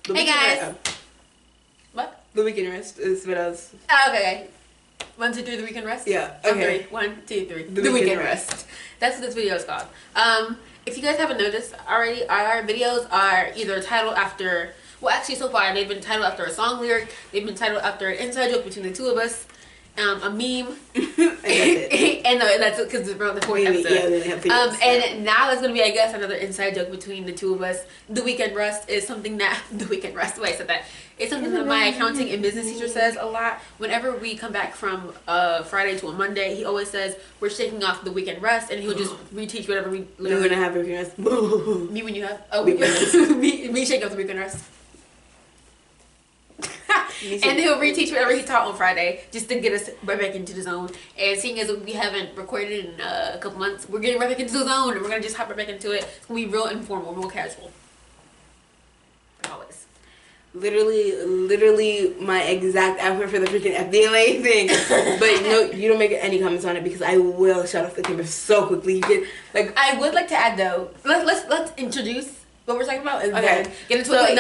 Hey guys. What? The weekend rest is what I was. Oh, okay. 1, 2, 3. The weekend rest. Yeah. Okay. 1, 2, 3. The weekend rest. That's what this video is called. If you guys haven't noticed already, our videos are either titled after. Well, actually, so far they've been titled after a song lyric. They've been titled after an inside joke between the two of us. A meme. And that's because it's around the fourth episode. Yeah, they have videos, and now it's gonna be, I guess, another inside joke between the two of us. The weekend rest is something that the weekend rest. Wait, I said that. It's something that my accounting and business teacher says a lot. Whenever we come back from Friday to a Monday, he always says we're shaking off the weekend rest, and he'll just reteach whatever we. We're gonna have weekend rest. Me when you have weekend rest. me shake off the weekend rest. And he'll reteach whatever he taught on Friday just to get us right back into the zone. And seeing as we haven't recorded in a couple months, we're getting right back into the zone and we're gonna just hop right back into it. It's gonna be real informal, real casual. Always. Literally my exact outfit for the freaking FBLA thing. But no, you don't make any comments on it because I will shut off the camera so quickly. You get like I would like to add though. Let's introduce what we're talking about. And okay. Then get into so, it.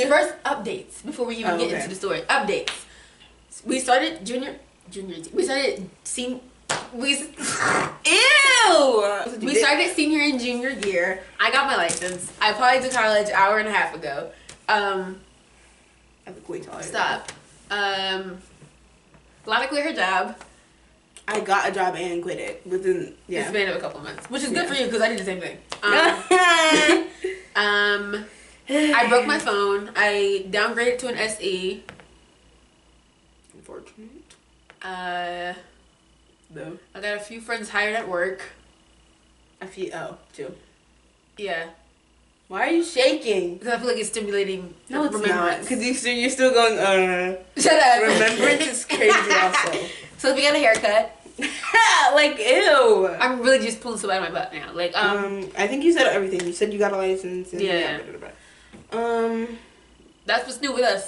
First updates before we even get into the story. Updates. We started junior. We started Ew. We started senior and junior year. I got my license. I applied to college an hour and a half ago. I look way taller. Stop. Lana quit her job. I got a job and quit it within the span of a couple of months, which is good for you because I did the same thing. I broke my phone. I downgraded to an SE. Unfortunate. No. I got a few friends hired at work. Two. Yeah. Why are you shaking? Because I feel like it's stimulating. No, it's not. Because you're still going. Shut up. Remembrance is crazy. Also. So we got a haircut. Like ew. I'm really just pulling stuff out of my butt now. Like I think you said everything. You said you got a license. And yeah. That's what's new with us.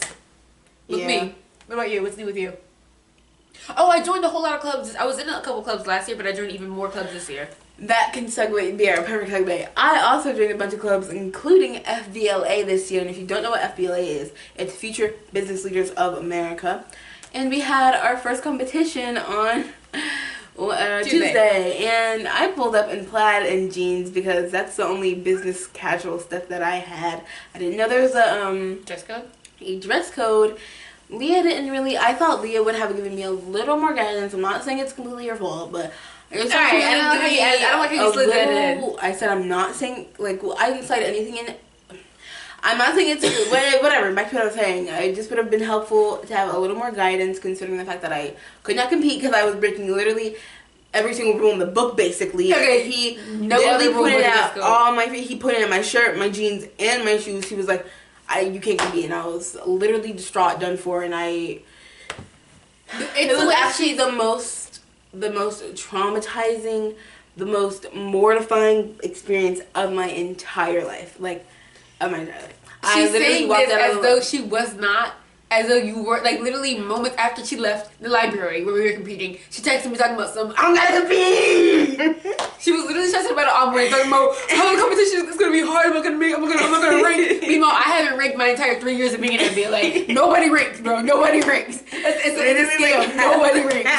With me. What about you? What's new with you? Oh, I joined a whole lot of clubs. I was in a couple clubs last year, but I joined even more clubs this year. That can segue. Yeah, perfect segue. I also joined a bunch of clubs, including FBLA this year. And if you don't know what FBLA is, it's Future Business Leaders of America. And we had our first competition on Tuesday. And I pulled up in plaid and jeans because that's the only business casual stuff that I had. I didn't know there was a dress code. A dress code. Leah didn't really. I thought Leah would have given me a little more guidance. I'm not saying it's completely your fault, but it's alright. I don't like how you slid that in. I said I'm not saying like I didn't slide anything in. I'm not saying it's whatever. Back to what I was saying. I just would have been helpful to have a little more guidance, considering the fact that I could not compete because I was breaking literally every single rule in the book. Basically, okay. He literally put it out all my. He put it in my shirt, my jeans, and my shoes. He was like, you can't compete, and I was literally distraught, done for, and it was actually the most traumatizing, the most mortifying experience of my entire life. She's saying this as though she was not, as though you were, like literally moments after she left the library where we were competing, she texted me talking about I'm gonna compete! She was literally stressing about it all morning, talking about how the competition is gonna be hard, I'm not gonna rank. Meanwhile, I haven't ranked my entire 3 years of being in FBLA. Nobody ranks, bro. Nobody ranks. It's a scale. Nobody ranks.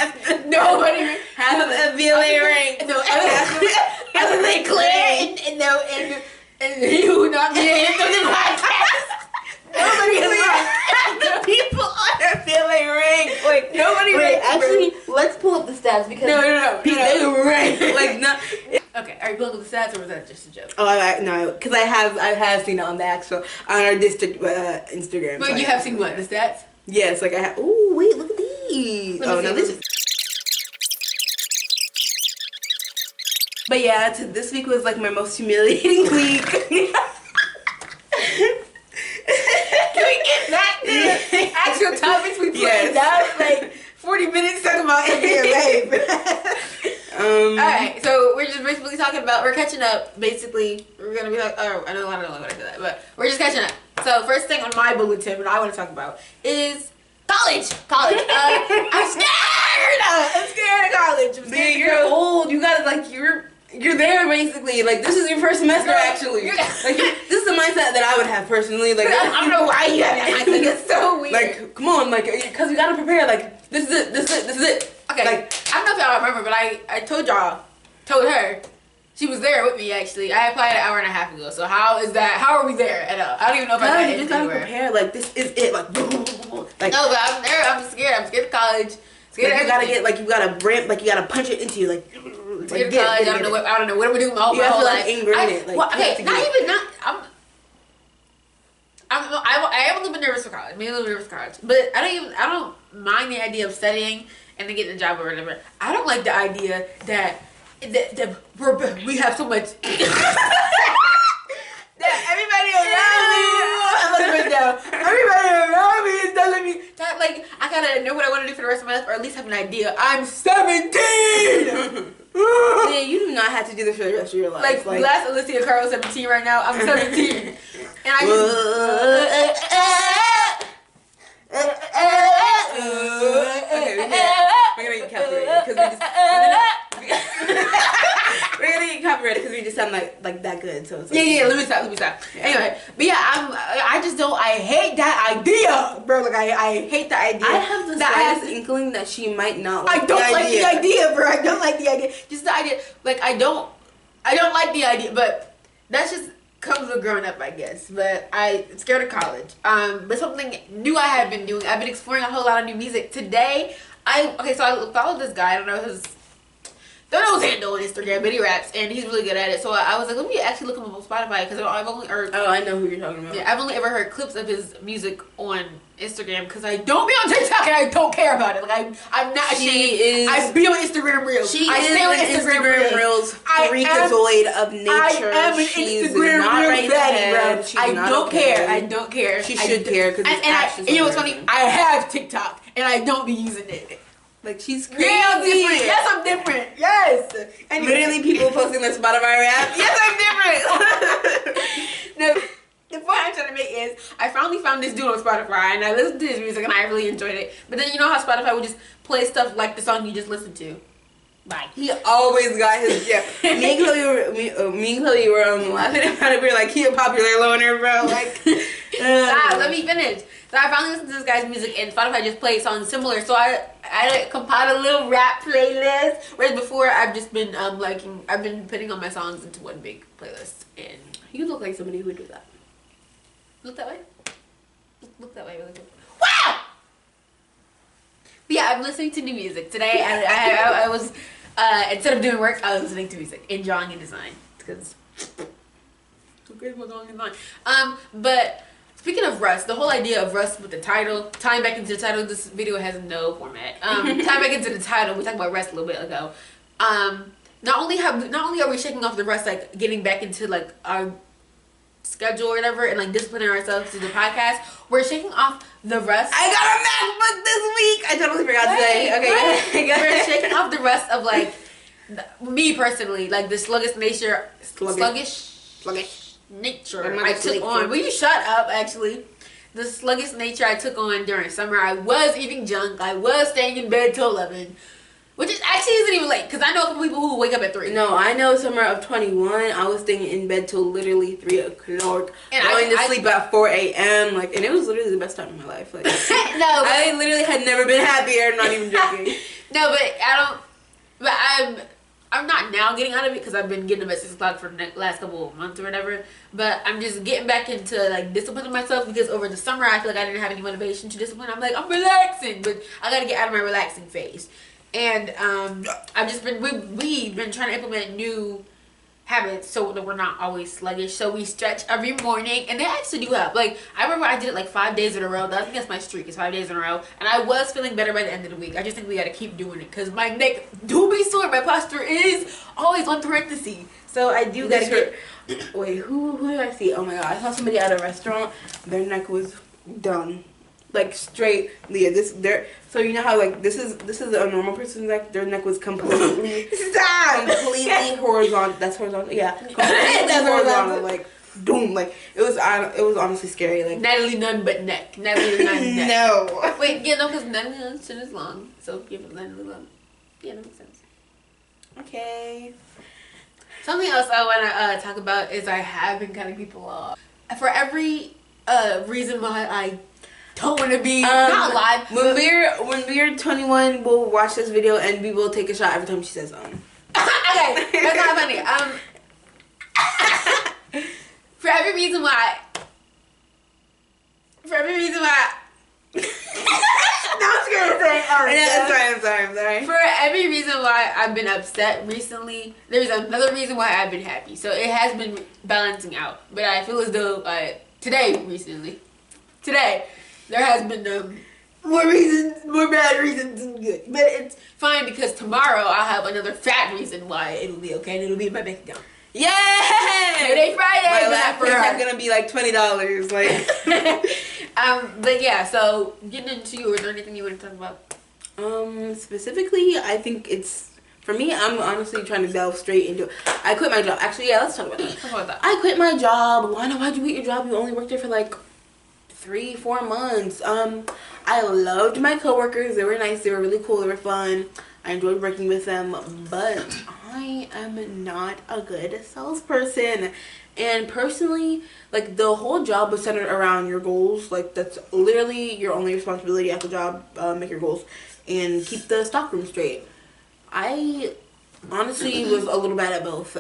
Nobody ranks. Half of FBLA rank. No, other than Claire and you, not me, and the podcast. Nobody ranks. The people on FBLA rank. Like nobody ranks. Actually, let's pull up the stats because no. They rank. Like no. Okay, are you pulling up the stats or was that just a joke? Oh, no, because I have seen it on the actual on our district Instagram. But you have seen what, the stats? Yes, like I have. Ooh, wait, look at these. This is. But yeah, this week was like my most humiliating week. Can we get back to the actual topics we played? That was like 40 minutes talking about FBLA. Alright, so we're just basically talking about, we're catching up, basically. We're gonna be like, I don't want to say that, but we're just catching up. So first thing on my bulletin, what I want to talk about is college. I'm scared of college. You're old. You gotta You're there basically. Like, this is your first semester, actually. Like, this is the mindset that I would have personally. Like, I don't know why you have that mindset. It's so weird. Like, come on, like, because you gotta prepare. Like, this is it. Okay. Like, I don't know if y'all remember, but I told her. She was there with me, actually. I applied an hour and a half ago. So how is that? How are we there at all? I don't even know if I got you just gotta prepare. Like, this is it. Like, no, but I'm there. I'm scared. I'm scared of college. Scared like, of you gotta get, like, you gotta brand, like, you gotta punch it into you, like. Scared of college. I don't know what I'm doing my whole life. Like, ingrain it. Like, okay, I am a little bit nervous for college. Maybe a little nervous for college, but I don't mind the idea of studying and then getting a job or whatever. I don't like the idea that we have so much. That everybody around me is telling me that, like, I gotta know what I want to do for the rest of my life, or at least have an idea. I'm 17. Yeah, you do not have to do this for the rest of your life. Like last Alicia Carl 17 right now. I'm 17, and I we're gonna get copyrighted because we just sound like that good. So it's like, yeah. Let me stop. Yeah. Anyway, but yeah, I hate that idea, bro. Like I hate the idea. I have the slightest inkling that she might not. Like I don't like the idea, bro. I don't like the idea. Just the idea. Like I don't like the idea, but that's just comes with growing up, I guess. But I'm scared of college. But something new I have been doing. I've been exploring a whole lot of new music. Today, so I followed this guy. I don't know his handle on Instagram, but he raps and he's really good at it. So I was like, let me actually look him up on Spotify because I've only heard. Oh, I know who you're talking about. Yeah, I've only ever heard clips of his music on Instagram because I don't be on TikTok and I don't care about it. Like I'm not ashamed. I be on Instagram Reels. I stay on Instagram Reels. Freakazoid of nature. I am an She's Instagram not Reels daddy, bro. I don't care. I don't care. She should care because and you know what's funny? I have TikTok and I don't be using it. Like, she's crazy. Yeah, I'm different. Yes, I'm different. Yes. Anyway. Literally people posting their Spotify rap. Yes, I'm different. No, the point I'm trying to make is I finally found this dude on Spotify and I listened to his music and I really enjoyed it. But then you know how Spotify would just play stuff like the song you just listened to? Like, he always got his, yeah. Me and Chloe were laughing about it. We were like, he a popular loner, bro. Like, let me finish. So I finally listened to this guy's music and Spotify just played songs similar. So I compiled a little rap playlist. Whereas before I've just been I've been putting all my songs into one big playlist. And you look like somebody who would do that. Look that way. Look that way really quick. Wow. But yeah, I'm listening to new music today. I was instead of doing work, I was listening to music and drawing and design because it's great about drawing and design. But speaking of Rust, the whole idea of Rust with the title, tying back into the title, this video has no format. Tying back into the title, we talked about Rust a little bit ago. Not only are we shaking off the Rust, like getting back into like our schedule or whatever, and like disciplining ourselves to the podcast, we're shaking off the Rust. I got a MacBook this week. I totally forgot to say. Okay, we're shaking off the Rust of like me personally, like the sluggish nature I took on. Will you shut up? Actually, the sluggish nature I took on during summer. I was eating junk. I was staying in bed till 11, which is actually isn't even late because I know some people who wake up at 3. No, I know summer of 21. I was staying in bed till literally 3 o'clock, and going to sleep at 4 a.m. Like, and it was literally the best time of my life. Like, no, I literally had never been happier. Not even joking. No, but I don't. But I'm not now getting out of it because I've been getting up at 6 o'clock for the last couple of months or whatever. But I'm just getting back into like disciplining myself because over the summer I feel like I didn't have any motivation to discipline. I'm like, I'm relaxing, but I gotta get out of my relaxing phase. And I've just been we've been trying to implement new habits so that we're not always sluggish. So we stretch every morning, and they actually do help. Like I remember I did it like 5 days in a row. I think that's my streak. Is 5 days in a row, and I was feeling better by the end of the week. I just think we got to keep doing it because my neck do be sore. My posture is always on parentheses. So I do gotta get. Wait, who did I see? Oh my god, I saw somebody at a restaurant. Their neck was done. Like straight, Leah. So you know how like this is a normal person's neck. Their neck was completely horizontal. That's horizontal. Yeah, completely horizontal. Like boom. Like it was honestly scary. Like Natalie none but neck. Natalie none neck. No. Wait, yeah, no, because Natalie none chin is long. So give it Natalie long. Yeah, that makes sense. Okay. Something else I want to talk about is I have been cutting people off. For every reason why I don't want to be not live. When we're 21, we'll watch this video and we will take a shot every time she says Okay, that's not funny. For every reason why. No, I'm scared to say. I'm sorry. For every reason why I've been upset recently, there's another reason why I've been happy. So it has been balancing out. But I feel as though today, there has been more bad reasons than good. But it's fine because tomorrow I'll have another fat reason why it'll be okay and it'll be in my bank account. Yay! Today Friday, my last paycheck gonna be like $20. Like, but yeah. So getting into you, is there anything you want to talk about? Specifically, I think it's for me. I'm honestly trying to delve straight into it. I quit my job. Actually, yeah, let's talk about that. I quit my job. Why'd you quit your job? You only worked there for like 3-4 months. I loved my coworkers. They were nice. They were really cool. They were fun. I enjoyed working with them, but I am not a good salesperson. And personally, like, the whole job was centered around your goals. Like, that's literally your only responsibility at the job. Make your goals and keep the stockroom straight. I honestly was a little bad at both.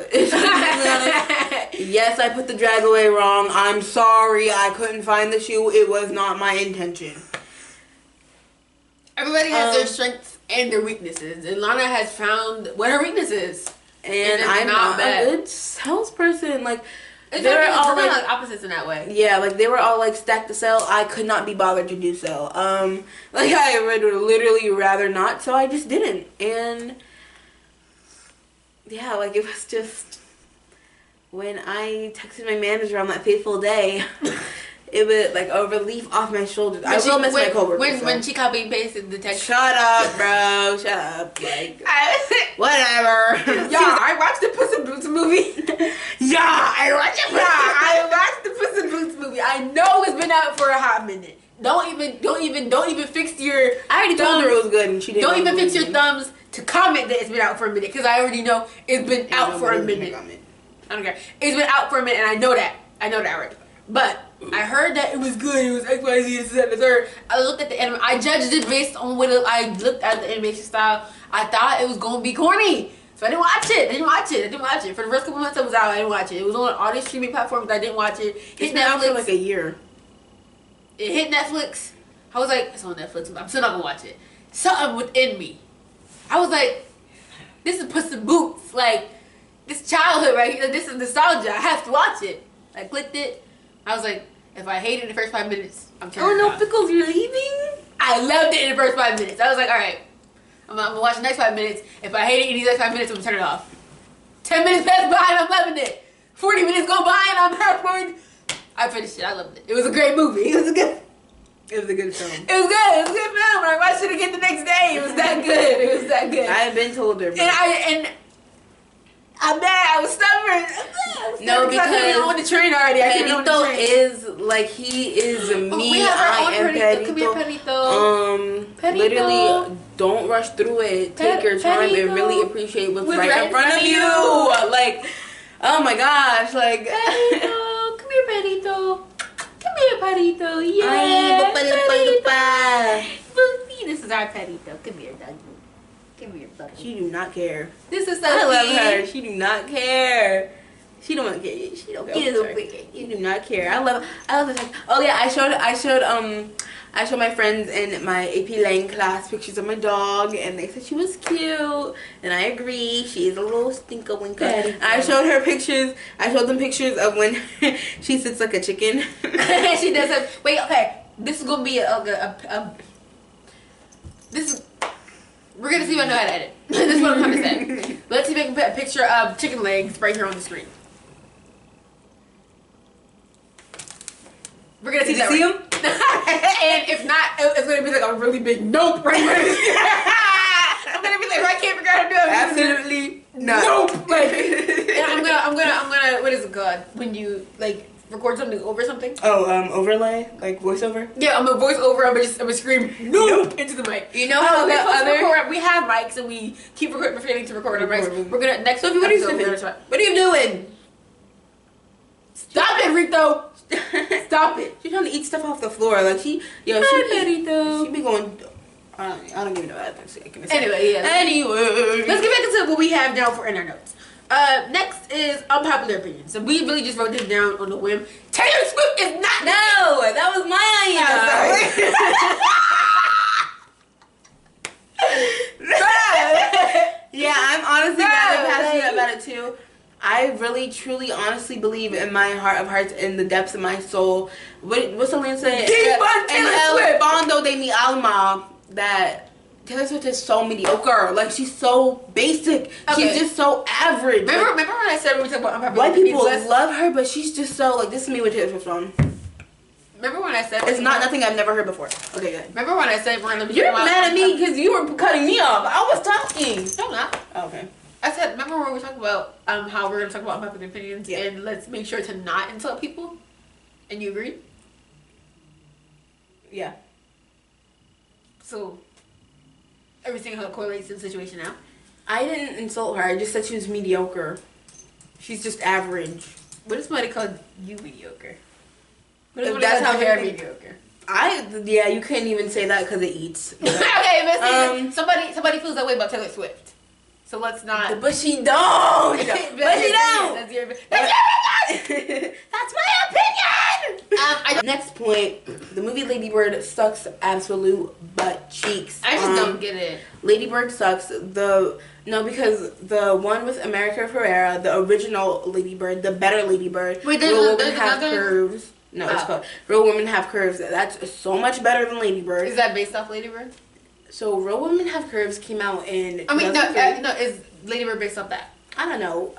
Yes, I put the drag away wrong. I'm sorry. I couldn't find the shoe. It was not my intention. Everybody has their strengths and their weaknesses, and Lana has found what her weakness is. And I'm not a good salesperson. Like, they were all like opposites in that way. Yeah, like they were all like stacked to sell. I could not be bothered to do so. Like I would literally rather not, so I just didn't. And yeah, like it was just when I texted my manager on that fateful day. It was like a relief off my shoulders. I will miss my coworkers. When she copy and pasted the text. Shut up, bro. Shut up. Like, whatever. Yeah, I watched the Puss in Boots movie. I watched the Puss in Boots movie. I know it's been out for a hot minute. Don't even fix your. I already told her it was good, and she didn't. Don't even fix your thumbs to comment that it's been out for a minute, because I already know it's been out for a minute. I don't care. It's been out for a minute, and I know that already. But I heard that it was good. It was XYZ, this, that, and the third. I looked at the anime. I judged it based on what I looked at the animation style. I thought it was gonna be corny, so I didn't watch it. For the first couple months it was out, I didn't watch it. It was on all these streaming platforms. I didn't watch it. It's been out for like a year. It hit Netflix. I was like, it's on Netflix. I'm still not gonna watch it. Something within me, I was like, this is Puss in Boots. Like, this childhood right here. This is nostalgia. I have to watch it. I clicked it. I was like, if I hate it in the first 5 minutes, I'm turning it off. Pickles, you're leaving? I loved it in the first 5 minutes. I was like, all right, I'm gonna watch the next 5 minutes. If I hate it in these next 5 minutes, I'm gonna turn it off. 10 minutes pass by and I'm loving it. 40 minutes go by and I'm halfway. I finished it. I loved it. It was a great movie. It was a good film. It was a good film. When I watched it again the next day, it was that good. I have been told her. I'm mad. I was stubborn. No, because I couldn't on the train already. Pedito is like, he is me. I am Pedito. Come here, Pedito. Pedito. Literally, don't rush through it. Take your time and really appreciate what's right in front of you. Like, oh my gosh, like. Pedito, come here, Pedito. Come here, Pedito. Yeah. This is our Pedito. Come here, doggy. Come here, buddy. She do not care. This is so I love her. She do not care. She don't care. She don't care. You do not care. I love this. Oh yeah, I showed my friends in my AP Lang class pictures of my dog, and they said she was cute, and I agree. She is a little stinker winker. I showed them pictures of when she sits like a chicken. She does have. Wait, okay. This is gonna be we're gonna see if I know how to edit. This is what I'm trying to say. Let's see if I can put a picture of chicken legs right here on the screen. We're gonna see that. See them? And if not, it's gonna be like a really big nope right here. I'm gonna be like, I can't figure out how to do it. Absolutely not. Nope. Like, and I'm gonna. What is it called when you like record something over something. Oh, overlay, like voiceover. Yeah, I'm a voiceover. I'm gonna scream nope into the mic. You know how the other we have mics and we keep refraining to record on mics. We're gonna next. Sophie, what are you doing? What are you doing? Stop it, Rito. Stop it. She's trying to eat stuff off the floor. Like she be going. I don't give you no advice. Anyway, yeah. Anyway, let's get back into what we have now for in our notes. Next is unpopular opinions. So we really just wrote this down on the whim. Taylor Swift is not. No, that was my idea. Yeah, I'm honestly rather passionate about it too. I really, truly, honestly believe in my heart of hearts, in the depths of my soul. What's the line saying? Taylor Swift. Fondo de mi alma. That Taylor Swift is so mediocre. Like, she's so basic. Okay. She's just so average. Remember when I said we were talking about unpopular white people love her, but she's just so, like, this is me with Taylor Swift on. Remember when I said it's not nothing I've never heard before. Okay, good. Remember when I said we're gonna be You're mad at me because you were cutting me off. I was talking. No, I'm not. Oh, okay. I said, remember when we were talking about how we're gonna talk about unpopular opinions and let's make sure to not insult people? And you agreed? Yeah. So everything correlates to the situation now. I didn't insult her. I just said she was mediocre. She's just average. What if somebody called you mediocre? If that's how they're mediocre. You couldn't even say that because it eats. Okay, but somebody feels that way about Taylor Swift. So let's not. But she don't. But she don't. That's your opinion. That's my opinion. Next point, the movie Lady Bird sucks absolute butt cheeks. I just don't get it. Lady Bird sucks. Because the one with America Ferrera, the original Lady Bird, the better Lady Bird, Wait, Real Women Have Curves. No, it's called Real Women Have Curves. That's so much better than Lady Bird. Is that based off Lady Bird? So Real Women Have Curves came out in. No, is Lady Bird based off that? I don't know.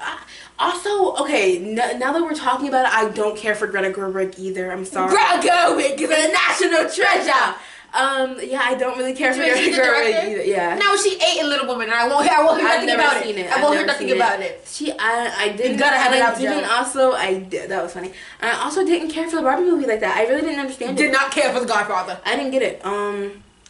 Also, okay, now that we're talking about it, I don't care for Greta Gerwig either. I'm sorry. Greta Gerwig is a national treasure. Yeah, I don't really care for Greta Gerwig either. Yeah. No, she ate a Little Woman, and I won't hear nothing about it. I won't hear nothing about it. I didn't. You gotta have it out, didn't also. I did. That was funny. And I also didn't care for the Barbie movie like that. I really didn't understand it. Did not care for The Godfather. I didn't get it.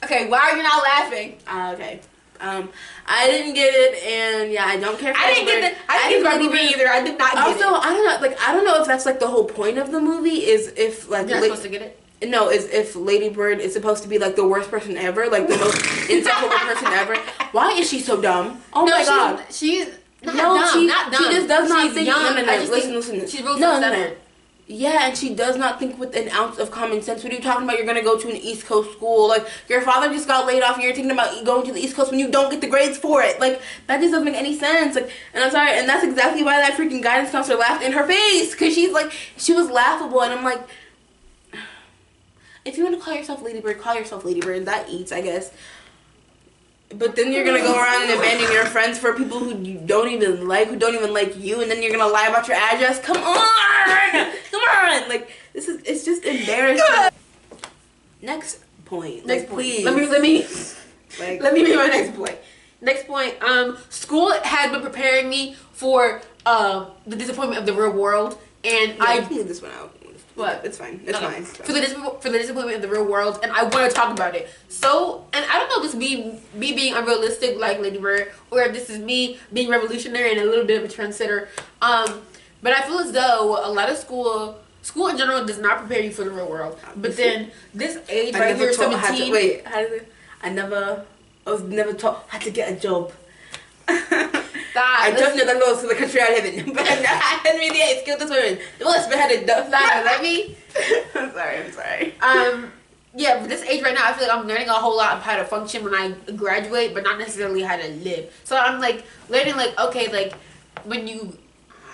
Okay, why are you not laughing? Okay. I didn't get it, and yeah, I don't care for I didn't get the Barbie movie either. I did not get it. Also, I don't know. Like, I don't know if that's like the whole point of the movie is if like you're not supposed to get it. No, is if Lady Bird is supposed to be like the worst person ever, like the most insufferable person ever. Why is she so dumb? Oh my god, she's not dumb. Not dumb. She just does not think. Young. No, listen. She's real self-centered. Yeah, and she does not think with an ounce of common sense. What are you talking about? You're gonna go to an East Coast school. Like, your father just got laid off and you're thinking about going to the East Coast when you don't get the grades for it. Like, that just doesn't make any sense. Like, and I'm sorry, and that's exactly why that freaking guidance counselor laughed in her face. Because she's like, she was laughable, and I'm like, if you want to call yourself Lady Bird, call yourself Lady Bird. That eats, I guess. But then you're going to go around and abandon your friends for people who you don't even like, who don't even like you, and then you're going to lie about your address. Come on! Come on! Like, it's just embarrassing. Next point. Please. Let me read my next point. Next point, school has been preparing me for the disappointment of the real world, and I can leave this one out. What? It's fine. It's fine. For the disappointment of the real world, and I want to talk about it. So, and I don't know if this is me being unrealistic like Lady Bird, or if this is me being revolutionary and a little bit of a trendsetter. But I feel as though a lot of school in general does not prepare you for the real world. But then this age right here, 17. I was never taught how to get a job. I don't know the laws of the country I live in, but I hadn't really skilled this woman. Let's beheaded. Let me. I'm sorry. Yeah, but this age right now, I feel like I'm learning a whole lot of how to function when I graduate, but not necessarily how to live. So I'm like learning, like, okay, like when you.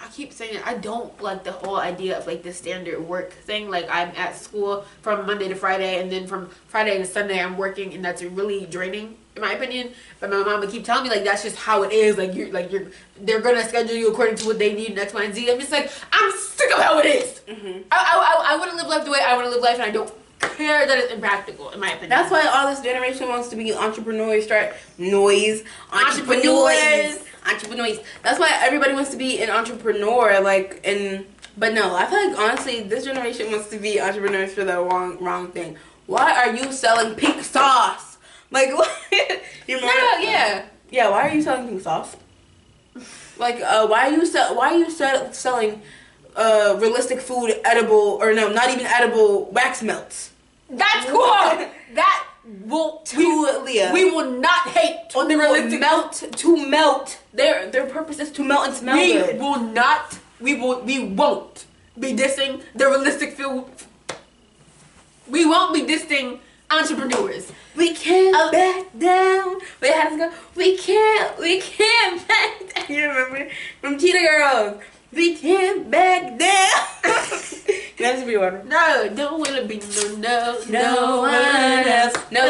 I keep saying it, I don't like the whole idea of like the standard work thing. Like, I'm at school from Monday to Friday, and then from Friday to Sunday I'm working, and that's really draining in my opinion. But my mom would keep telling me like that's just how it is. They're gonna schedule you according to what they need in X, Y, and Z. I'm just like, I'm sick of how it is. Mm-hmm. I want to live life the way I want to live life, and I don't care that it's impractical in my opinion. That's why all this generation wants to be entrepreneurs. Entrepreneurs. That's why everybody wants to be an entrepreneur. Like, and But no, I feel like honestly, this generation wants to be entrepreneurs for the wrong thing. Why are you selling pink sauce? Like, what? You remember? No, yeah. Yeah, why are you selling pink sauce? Like, why are you selling realistic food edible, or no, not even edible, wax melts? That's cool. That will Leah. We will not hate on the realistic to melt. Their purpose is to melt and smell good. We won't be dissing the realistic food. We won't be dissing entrepreneurs. We can't back down. Wait, how does it go? We can't back down. You remember from Cheetah Girls? We can't back down. That's a one. No, don't wanna be no one else. No,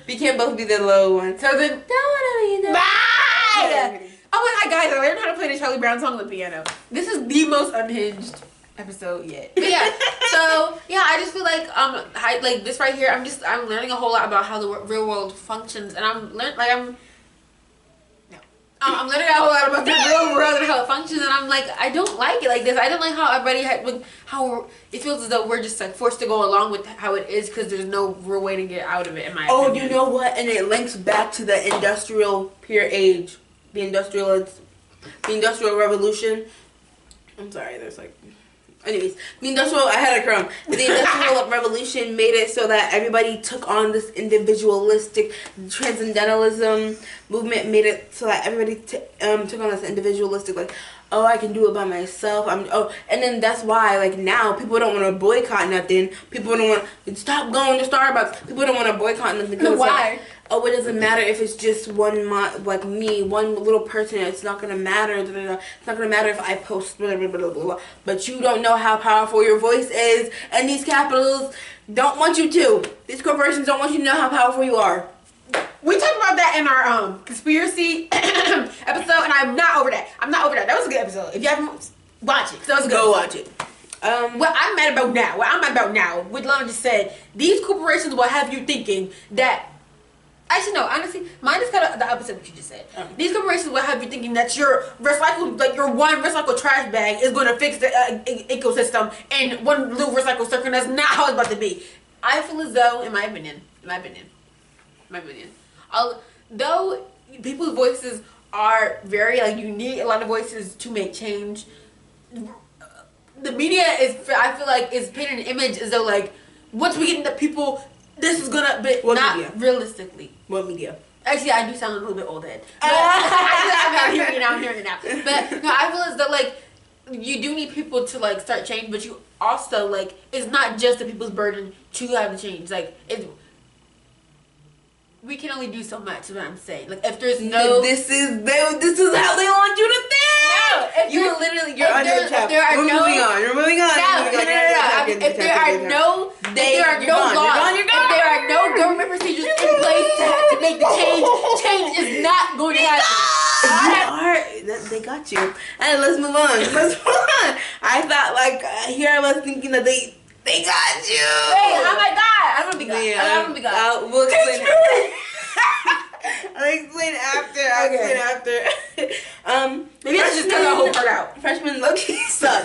we can't both be the low one. So then, don't wanna be no. Bye. Oh my God, guys! I learned how to play the Charlie Brown song on the piano. This is the most unhinged episode yet. But yeah, so yeah, I just feel like like this right here. I'm learning a whole lot about how the real world functions, and I'm learning a whole lot about the real world and how it functions, and I'm like, I don't like it like this. I don't like how everybody how it feels as though we're just like forced to go along with how it is because there's no real way to get out of it. In my opinion. You know what? And it links back to the industrial age, the industrial revolution. I'm sorry, there's like. Anyways, I had a crumb. The Industrial Revolution made it so that everybody took on this individualistic transcendentalism movement. Made it so that everybody took on this individualistic, like, oh, I can do it by myself. And then that's why, like, now people don't want to boycott nothing. People don't want to stop going to Starbucks. People don't want to boycott nothing. No, why? Like, oh, it doesn't matter if it's just one little person. It's not gonna matter. It's not gonna matter if I post blah, blah, blah, blah, blah. But you don't know how powerful your voice is, and these capitals don't want you to. These corporations don't want you to know how powerful you are. We talked about that in our conspiracy episode, and I'm not over that. That was a good episode. If you haven't watched it, Go watch it. What I'm mad about now, what Lana just said, these corporations will have you thinking that. Actually, no. Honestly, mine is kind of the opposite of what you just said. These corporations will have you thinking that your one recycled trash bag is going to fix the ecosystem, and one little recycled circle. That's not how it's about to be. I feel as though, in my opinion, though people's voices are very you need a lot of voices to make change. The media I feel like is painting an image as though once we get into people. This is gonna be not realistically. What media? Actually, I do sound a little bit old head. I'm hearing it now. But no, I feel as though you do need people to start change, but you also it's not just the people's burden to have the change. We can only do so much. Is what I'm saying. If there's no, this is how they want you to think. No, you're under attack. You're moving on. If there are no laws, if there are no government procedures in place to make the change is not going to happen. They got you. And let's move on. I thought here I was thinking that they got you. Wait, oh my God! I don't want to be God. Yeah, I don't want to be God. We'll explain it. I'll explain after. Maybe I should just cut that whole part out. Freshmen low-key suck.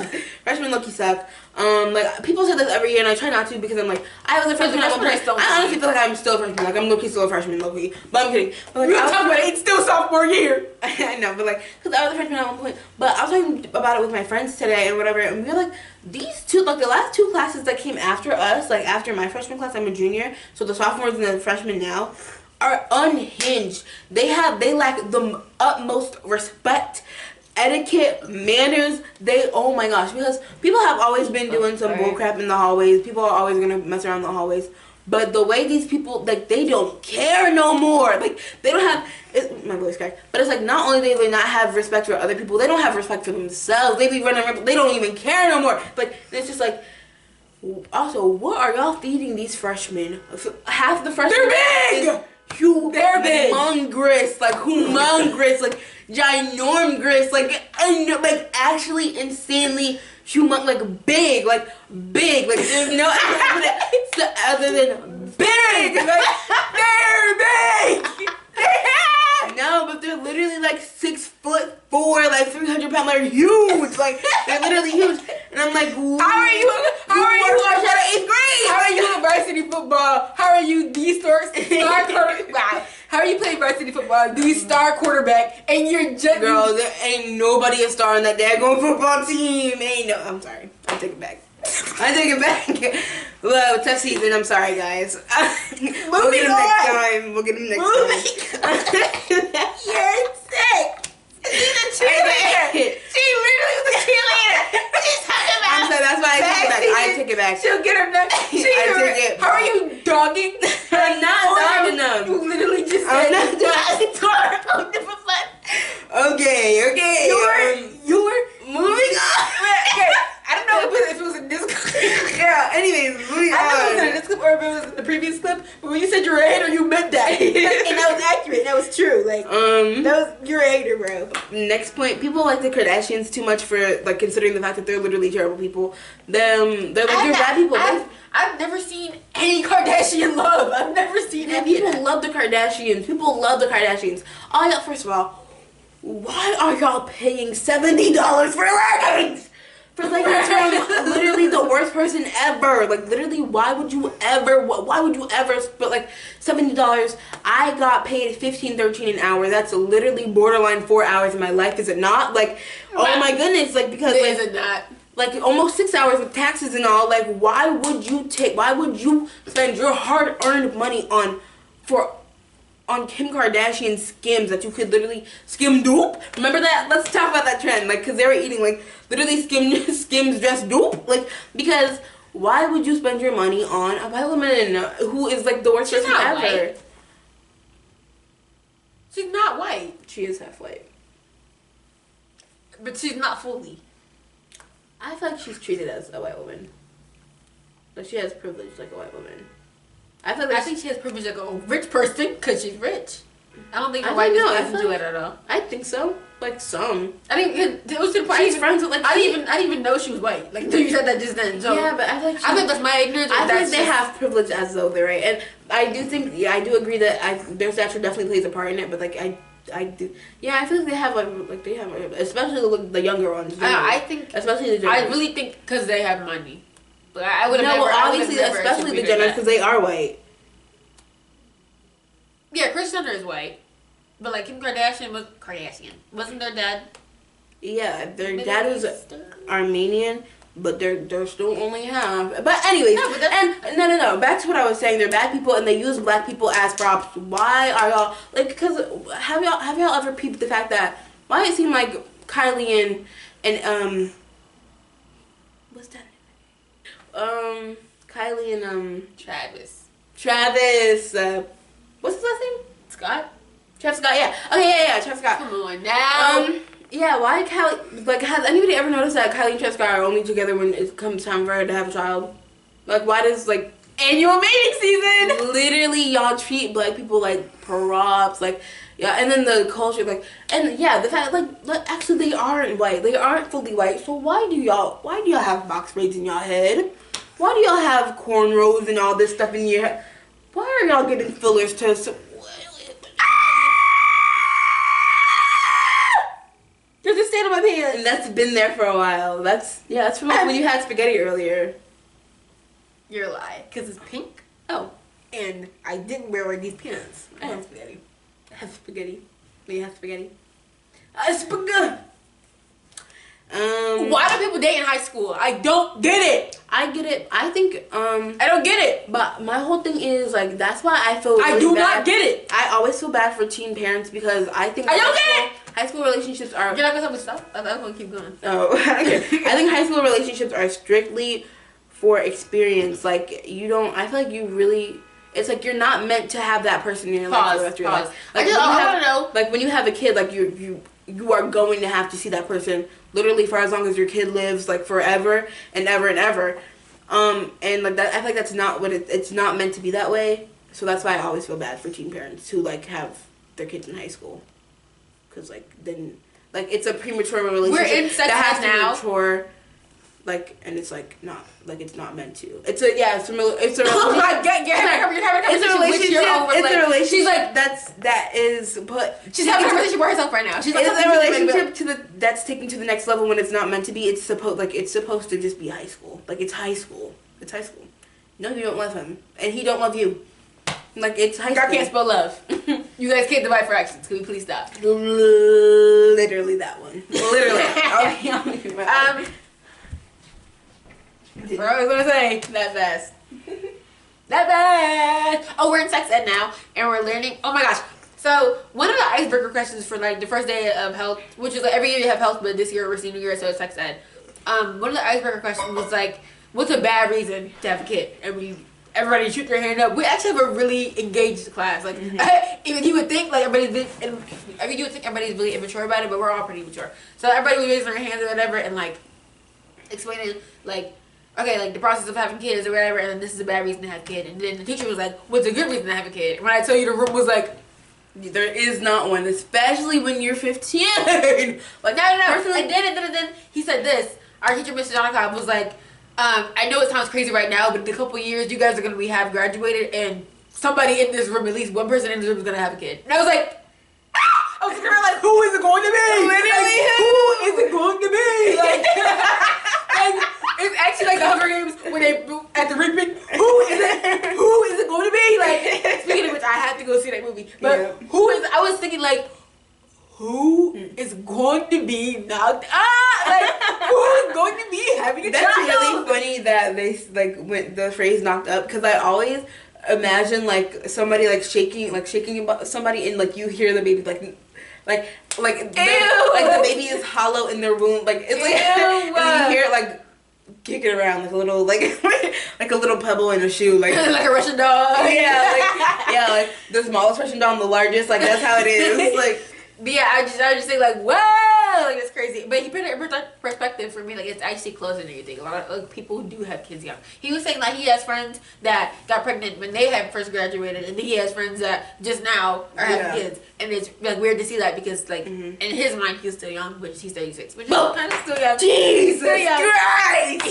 People say this every year, and I try not to because I'm I was a freshman at one point. I honestly feel like I'm still a freshman. I'm low-key still a freshman, low-key. But I'm kidding. We're talking about it's still sophomore year. I know, but because I was a freshman at one point. But I was talking about it with my friends today and whatever, and we were these two, the last two classes that came after us, after my freshman class, I'm a junior, so the sophomores and the freshmen now, are unhinged. They lack the utmost respect, etiquette, manners. Oh my gosh, because people have always been doing some bullcrap in the hallways. People are always gonna mess around in the hallways. But the way these people, they don't care no more. They don't have, my voice cracked. But it's not only do they not have respect for other people, they don't have respect for themselves. They be running around, they don't even care no more. But it's just also, what are y'all feeding these freshmen? Half the freshmen. They're big! They're big. Humongous, ginormous, actually insanely big, there's no other than big, they're big. No, but they're literally 6'4", 300 pounds. They're huge, they're literally huge. And I'm like, how are you watch out of 8th grade? How are you in varsity football? How are you the star quarterback? Wow. How are you playing varsity football? The star quarterback, and you're just girl. There ain't nobody a star on that daggone football team. Ain't no. I'm sorry. I take it back. Well, tough season. I'm sorry, guys. We'll get him next time. You're sick. She's a cheerleader. She literally was a cheerleader. She's talking about. I'm sorry. That's why I take it back. She'll get her next. I take it. How are you dogging? I'm not dogging them. You literally just said. I'm not dogging them. Okay. You were moving on. Okay. I don't know if it was in this clip. Yeah, anyways, moving on. I don't know if it was in this clip or if it was in the previous clip, but when you said you're a hater, you meant that. And that was accurate. That was true. Like, you're a hater, bro. Next point, people like the Kardashians too much for, like, considering the fact that they're literally terrible people. They're like, they're bad people. I've never seen any Kardashian love. I've never seen any. People love the Kardashians. People love the Kardashians. First of all, why are y'all paying $70 for leggings? For leggings from literally the worst person ever. Like, literally, why would you ever spend like $70? I got paid $15-13 an hour. That's literally borderline 4 hours in my life, is it not? Like, oh my goodness, like, because is it not? Like, almost 6 hours with taxes and all. Like, why would you spend your hard-earned money on Kim Kardashian skims that you could literally skim dupe? Remember that? Let's talk about that trend. Like, because they were eating, like, literally skims just dupe. Like, because why would you spend your money on a white woman who is, like, the worst person ever? White. She's not white. She is half white. But she's not fully. I feel like she's treated as a white woman. Like, she has privilege like a white woman. I think she has privilege like a rich person because she's rich. I don't think her whiteness plays into it at all. I think so. Like, some. I think it was to the point. She's friends with, like, I didn't even know she was white. Like, you said that just then. So yeah, but I think that's my ignorance. I think they have privilege as though they're right, and I do think I do agree that their stature definitely plays a part in it. But like I do, yeah, I feel like they have especially the younger ones. I think especially the Jenners. I really think because they have money. But I would have never. Obviously, especially the Jenners because they are white. Yeah, Kris Jenner is white, but like Kim Kardashian wasn't their dad? Yeah, their dad was Armenian, but they're still only half. But anyways, no. Back to what I was saying. They're bad people, and they use black people as props. Why are y'all like? Because have y'all ever peeped the fact that why it seemed like Kylie and what's that? Kylie and Travis. What's his last name? Scott. Travis Scott. Yeah. Okay. Yeah. Travis Scott. Come on now. Yeah, why Kylie, like, has anybody ever noticed that Kylie and Travis Scott are only together when it comes time for her to have a child? Like, why does, like, annual mating season? Literally, y'all treat black people like props, like, yeah, and then the culture, like, and yeah, the fact, like actually, they aren't white. They aren't fully white, so why do y'all have box braids in y'all head? Why do y'all have cornrows and all this stuff in your head? Why are y'all getting fillers to... There's a stain on my pants. And that's been there for a while. That's from like when you had spaghetti earlier. You're a lie. Because it's pink. Oh. And I didn't wear these pants. I had spaghetti. I have spaghetti. You have spaghetti? Spaghetti. Why do people date in high school? I don't get it. I get it. I think I don't get it. But my whole thing is like that's why I feel really I do not get it. I always feel bad for teen parents because I think I don't get it. High school relationships are. You're not gonna tell me stop. I'm gonna keep going. Oh, okay. I think high school relationships are strictly for experience. Like you don't. I feel like you really. It's like you're not meant to have that person in your life for the rest of your life. Like I want to know. Like when you have a kid, like you are going to have to see that person literally for as long as your kid lives, like forever and ever and ever. And like that, I feel like that's not what it's not meant to be that way. So that's why I always feel bad for teen parents who like have their kids in high school, because like then like it's a premature relationship. We're in sex that has to now. mature. like, and it's like not like it's not meant to. It's a it's a relationship. Oh my god, It's a relationship. It's a relationship. She's like she's having a relationship with herself right now. She's like, it's a relationship that's taken to the next level when it's not meant to be. It's supposed to just be high school. Like it's high school. It's high school. No, you don't love him, and he don't love you. Like it's high school. I can't spell love. You guys can't divide fractions. Can we please stop? Literally that one. Literally. What I was gonna say that fast. That fast. Oh, we're in sex ed now, and we're learning. Oh my gosh. So one of the icebreaker questions for like the first day of health, which is like every year you have health, but this year we're senior year, so it's sex ed. One of the icebreaker questions was like, what's a bad reason to have a kid? And everybody shoot their hand up. We actually have a really engaged class. Like, even you would think like everybody's really immature about it, but we're all pretty mature. So everybody was raising their hands or whatever, and like explaining like, okay, like the process of having kids or whatever, and then this is a bad reason to have a kid. And then the teacher was like, what's a good reason to have a kid? And when I tell you, the room was like, there is not one, especially when you're 15. Like, no. And then he said this. Our teacher, Mr. Donacob, was like, I know it sounds crazy right now, but in a couple years, you guys are going to have graduated, and somebody in this room, at least one person in this room, is going to have a kid. And I was like, ah! I was like, who is it going to be? Literally, like, who is it going to be? Like, it's actually like the Hunger Games when they at the Rickman. Who is it going to be? Like, speaking of which, I have to go see that movie. But I was thinking like, who is going to be knocked out? Like, who is going to be having a child? That's really funny that they like went the phrase knocked up, because I always imagine like somebody like shaking somebody, and like you hear the baby like the baby is hollow in their womb, like it's like and you hear it like kicking around like a little like like a little pebble in a shoe, like like a Russian doll. like the smallest Russian doll and the largest, like that's how it is. Like, but yeah, I just think like, whoa, like it's crazy. But he put it in perspective for me, like it's actually closer than you think. A lot of like, people who do have kids young. He was saying like he has friends that got pregnant when they had first graduated, and then he has friends that just now are having kids, and it's like weird to see that because like in his mind he's still young, which he's 36, which is kind of still young. Jesus Christ!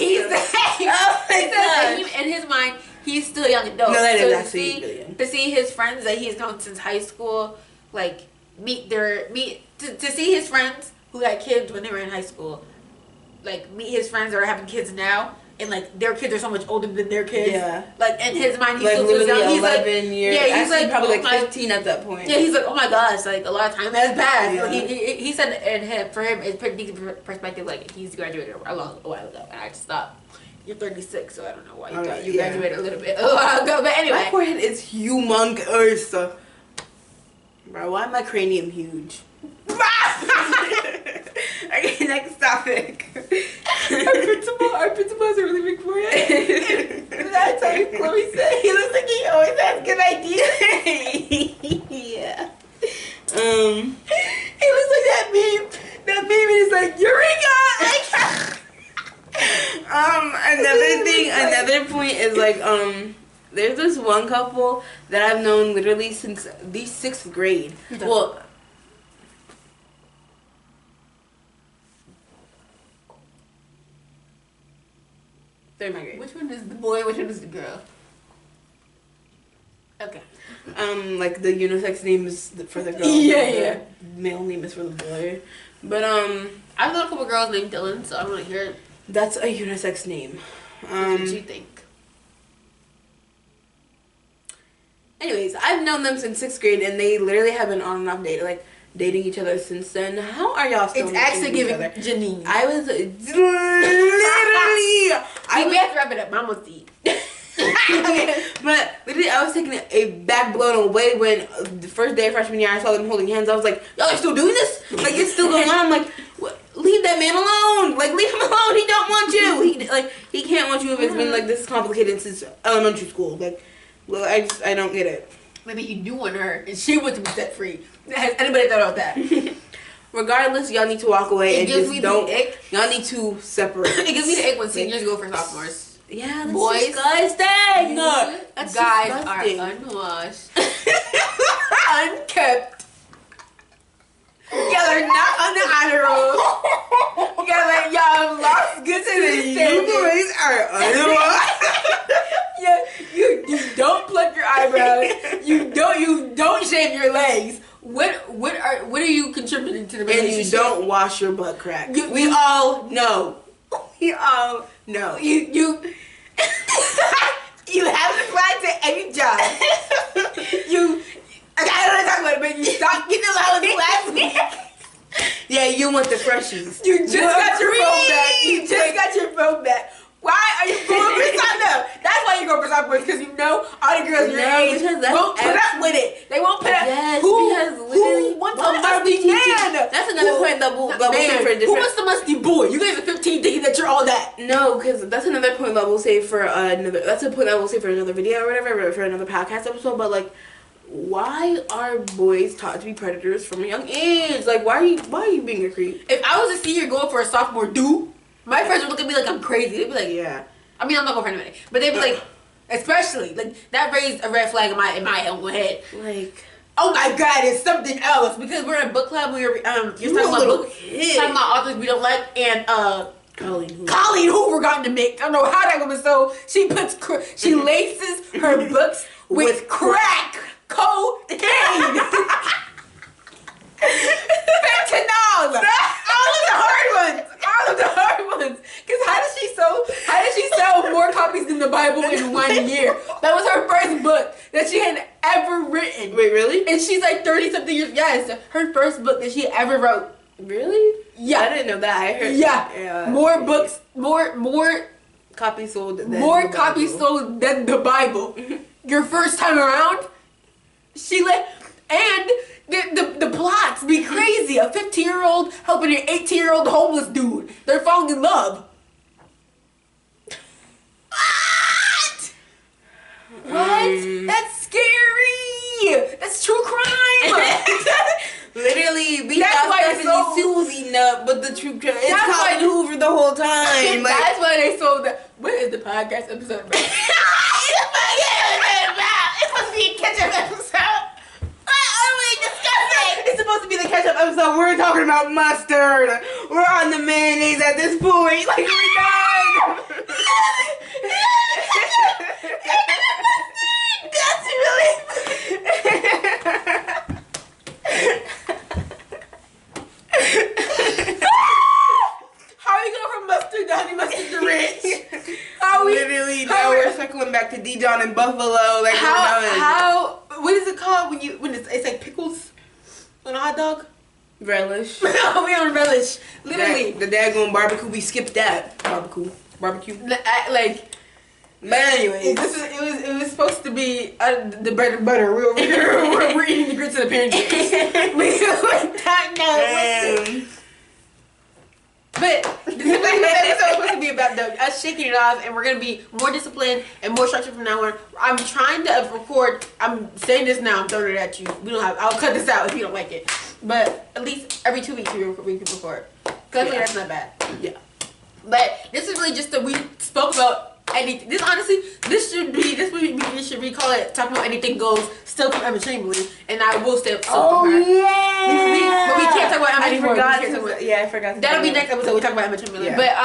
In his mind he's still young adult. No, that so is actually really young. To see his friends that he's known since high school, like to see his friends who had kids when they were in high school, like meet his friends that are having kids now, and like their kids are so much older than their kids. Yeah. Like in his mind, he's like still young. He's 11 like, years. Yeah, he's like probably like 15 at that point. Yeah, he's like, oh my gosh, like a lot of time has passed. Yeah. Like, he said, for him, it's pretty decent perspective. Like he's graduated a while ago, and I just thought. You're 36, so I don't know why you graduated a little bit a while ago. But anyway, my forehead is humongous. Bro, why is my cranium huge? Okay, next topic. Our principal has a really big forehead. That's how Chloe said. He looks like he always has good ideas. Yeah. He looks like that meme. That meme is like, Eureka! Another point is like, there's this one couple that I've known literally since the 6th grade. Well, they're my grade. Which one is the boy? Which one is the girl? Okay. Like the unisex name is for the girl. Yeah. The male name is for the boy. But I've known a couple girls named Dylan, so I want to hear it. That's a unisex name. What did you think? Anyways, I've known them since 6th grade, and they literally have been on and off dating each other since then. How are y'all still? It's actually giving Janine. I was literally. We have to wrap it up. Mama feed. But literally, I was taking a back blown away when the first day of freshman year I saw them holding hands. I was like, y'all are still doing this? Like, it's still going on. I'm like, what? Leave that man alone. Like, leave him alone. He don't want you. He can't want you if it's been like this complicated since elementary school. Like, well, I don't get it. Maybe you do want her and she wants to be set free. Has anybody thought about that? Regardless, y'all need to walk away and just don't. Y'all need to separate. It gives me the ick when seniors go for sophomores. Yeah, that's boys, disgusting. No, that's guys disgusting. are unwashed, unkept. Y'all are not on the honor roll. Y'all have lost good to the state. don't wash your butt crack. We all know. We all know. You you haven't applied to any job. I don't want to talk about it, but you stopped getting allowance last week. Yeah, you want the freshies. You just got your phone back. You just got your phone back. Why are you going for Santa? That's why you go for Santa, because you know all the girls your age won't put up with it. They won't put up. Yes, who wants a musty man? That's another point that we'll say for different. Who wants the musty boy? You guys are 15 thinking that you're all that. No, because that's another point that we'll say for another. That's a point that we'll say for another video or whatever, for another podcast episode. But like, why are boys taught to be predators from a young age? Like, why are you being a creep? If I was a senior going for a sophomore dude, my friends would look at me like I'm crazy. They'd be like, yeah. I mean, I'm not going for anybody, but they'd be like, especially like that raised a red flag in my own head. Like, oh my God, it's something else, because we're in book club. We were you're talking about books, talking about authors we don't like, and Colleen Hoover got to make. I don't know how that woman she laces her books with crack cocaine. Fentanyl. All of the hard ones. Because how did she sell more copies than the Bible in 1 year? That was her first book that she had ever written. Wait, really? And she's like 30 something years. Yes, her first book that she ever wrote. Really? Yeah. I didn't know that. I heard. Yeah. More books, more copies sold than more copies sold than the Bible. Your first time around, she and the plots be crazy. A 15-year-old helping an 18-year-old homeless dude. They're falling in love. What? That's scary. That's true crime. Literally, we thought Stephanie Susie nut, but the true crime. It's Colleen Hoover the whole time. Like, that's why they sold that. What is the podcast episode about? It's supposed to be a catch-up episode. It's supposed to be the ketchup episode. We're talking about mustard. We're on the mayonnaise at this point. Like, we're done. That's really. How are we going from mustard to honey mustard to ranch? Literally, now we're circling back to Dijon and Buffalo. Like, what is it called when it's like pickles on a hot dog? Relish. We on relish. Literally. The daggone barbecue, we skipped that. Barbecue. Like, but anyway, it was supposed to be the bread and butter. We're over here. We're eating the grits and the pancakes. But this episode is supposed to be about us shaking it off, and we're gonna be more disciplined and more structured from now on. I'm trying to record. I'm saying this now. I'm throwing it at you. I'll cut this out if you don't like it. But at least every 2 weeks we can record. Cause that's not bad. Yeah. But this is really just that we spoke about anything. We should recall it. Talking about anything goes. Still from Emma Chamberlain, and I will still from her. Yeah. But we can't talk about Emma anymore. I forgot. That'll be next episode. We talk about Emma Chamberlain. Yeah. But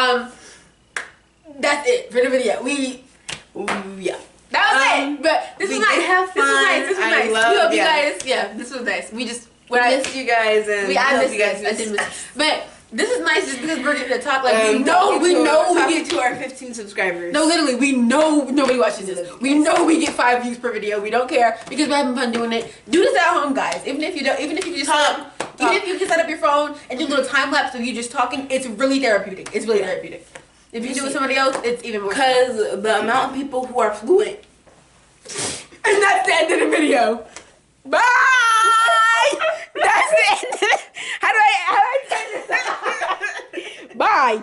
that's it for the video. That was it. But this was nice. Have fun. This was nice. We hope you guys. Yeah, this was nice. We missed you guys, and I missed you guys. I did miss. But this is nice just because we're getting to talk like we know we get to our 15 subscribers. No, literally, we know nobody watches this. We know we get 5 views per video. We don't care because we're having fun doing it. Do this at home, guys. Even if you just if you can set up your phone and do a little time lapse of you just talking, it's really therapeutic. It's really therapeutic. If you do it with somebody else, it's even more. Because the amount of people who are fluent. And that's the end of the video. Bye. That's the end. How do I say this? Bye.